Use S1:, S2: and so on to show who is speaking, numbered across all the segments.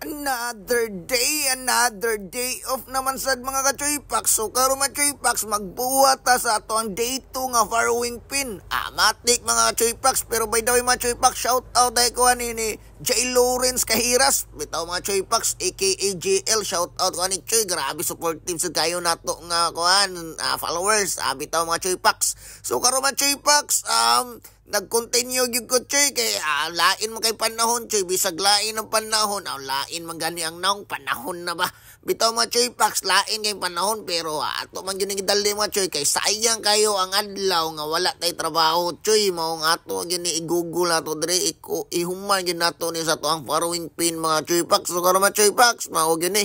S1: Another day off naman sad mga ka-Choy-Pax. So karon mga Choy-Pax, magbuhat ta sa ato ang day 2 nga farrowing pin. Matik mga ka-Choy-Pax, pero by the way mga Choy-Pax, shout out ay ko ni J. Lawrence Kahiras. Bitaw mga Choy-Pax, aka JL, shout out ko ni Choy. Grabe supportive sa kayo nato nga followers. Bitaw mga Choy-Pax. So karon mga Choy-Pax, nag-continue yung ko, Choy, kay lain mo kay panahon, Choy, bisag lain ang panahon, lain man gani ang naong panahon na ba? Bitaw mga Choy-Pax, lain kay panahon, pero ato man yun dali mga Choy, kay sayang kayo ang adlaw nga wala tay trabaho, Choy, maong ato yun i-google nato, dre, ihuman yun nato ni sa to ang farrowing pin mga Choy-Pax. So karon mga Choy-Pax, mao yun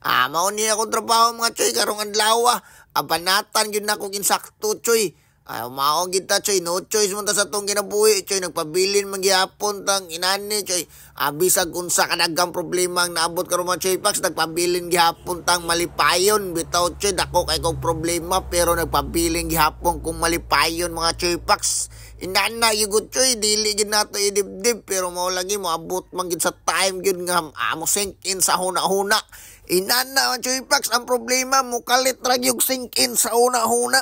S1: mao niya akong trabaho mga Choy, karong adlaw, abanatan yun ako ginsakto, Choy. Maong kita, Choy, no choice mo ta sa tong kinabuhi, Choy, nagpabilin magyapon tang inani, Choy. Bisag unsa kadagang problema ang naabot karon mga Choy-Pax, nagpabilin gihapon tang malipayon. Bitaw, Choy, dako kay kog problema pero nagpabilin gihapon kung malipayon mga Choy-Pax. Inana yugod, Choy, dili gid nato idibdib pero mao lagi mo abot man gid sa time gyud nga mo sink in sa huna-huna. Inana mga Choy-Pax, ang problema mo kalit ra gyud sink in sa huna-huna.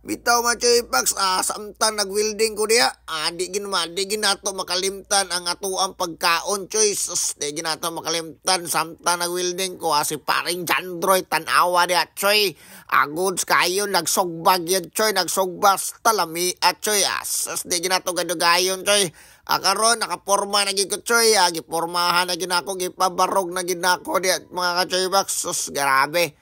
S1: Bitaw mga Choy-Pax, samtang nag-welding ko diya, di ginato makalimtan ang atuang pagkaon, Choy. Sus, di ginato makalimtan samtang nag-welding ko, si paring Jandroy, tanawa diya, Choy. Goods kayo, nagsogbag yan, Choy, nagsogbas talami at Choy. Sus, di ginato gadugayon, Choy. Karon nakaporma na gid ko, Choy. Gipormahan na gid ako, gipabarog na gid ako diya, mga ka-Choy-Pax. Sus, grabe.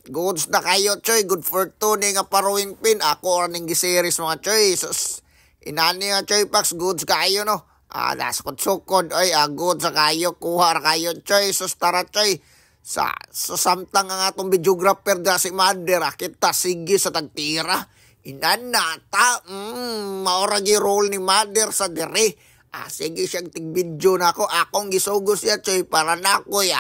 S1: Goods na kayo, Choy. Good for two ni nga farrowing pin. Ako rin ng giseries mga Choy. Sus, inani nga Choy-Pax, goods kayo, no? Naskod-sukod. Ay, goods na kayo. Kuha ra kayo, Choy. Sus, tara, Choy. Sa samtang nga atong videographer da si Mother, kita sige sa tagtira. Inanata, maura gi-roll ni Mother sa dere. Sige siyang tig-video na ako. Akong gisugos siya, Choy, para nakoy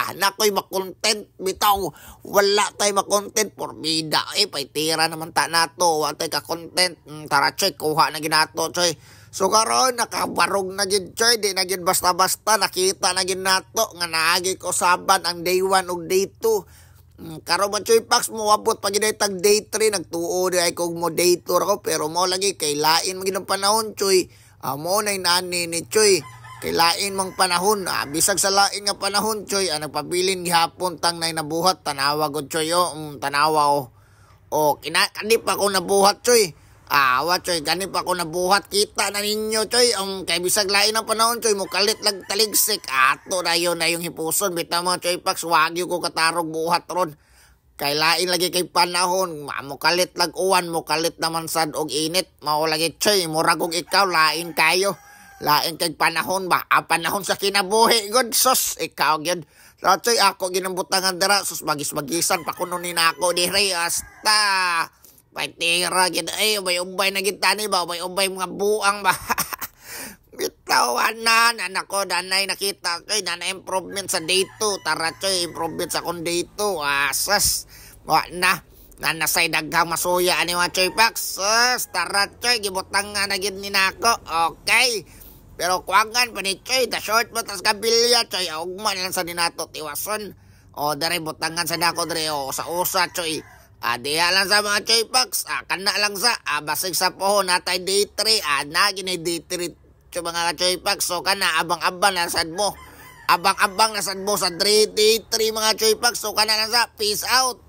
S1: makontent. Bitaw, wala tayo makontent. Porbida, paitira naman ta nato. Wala tayo ka-content. Tara, Choy, kuha na ginato, Choy. So, karon nakabarog na gid, Choy. Di na gid basta-basta. Nakita na gid nato. Nga naagi ko saban ang day 1 o day 2. Karon ba, Choy-Pax, muwabot pa gid tag day 3. Nagtuo di ay kog mo day 2 ako. Pero mo lagi, kay lain magid ang panahon, Choy. Mo na inani ni Choy, kay lain mang panahon, bisag sa lain nga panahon, Choy, nagpabilin gihapon tang nay nabuhat, tanawa gud, Choy, tanawa kani pa ko nabuhat, Choy. Choy, kani pa ko nabuhat, kita na ninyo, Choy, kay bisag lain ang panahon, Choy, mo kalit lag taligsik, ato na yun na yung hipuson, bitaw mo, Choy-Pax, wagyo ko katarog buhat ron. Kay lain lagi kay panahon, mo kalit lag uwan, mo kalit naman sad og init, mao lagi, Choy, murag og ikaw, lain kayo. Lain kay panahon ba? Panahon sa kinabuhi, god, sus, ikaw gyud. So, Choy, ako ginambutangan dira, sus, magis-magisan, pakununin ako dire, hasta. Paitira, gyud, ubay-ubay na gitani ba, ubay-ubay mga buang ba. Bitawan na, anak ko, danay nakita ko, danay improvement sa day 2. Tara, Choy, improvement sa akong day 2. Asas, nanasay daghang masuya ani mga Choy-Pax. Sus, tara, Choy, gibutang nga na gid ni nako. Okay. Pero kuwangan pa ni Choy, the short mo tas kabilya, Choy, ugma lang sa ninato tiwason. Dere butangan sa nako dere sa usa, Choy. Diya lang sa mga Choy-Pax, kana lang sa basig sa pohon natay day 3, nagin day 3 mga Choy-Pax. So kana abang-abang na sad mo. Abang-abang na sad mo sa 3 day 3 mga Choy-Pax. So kana lang sa peace out.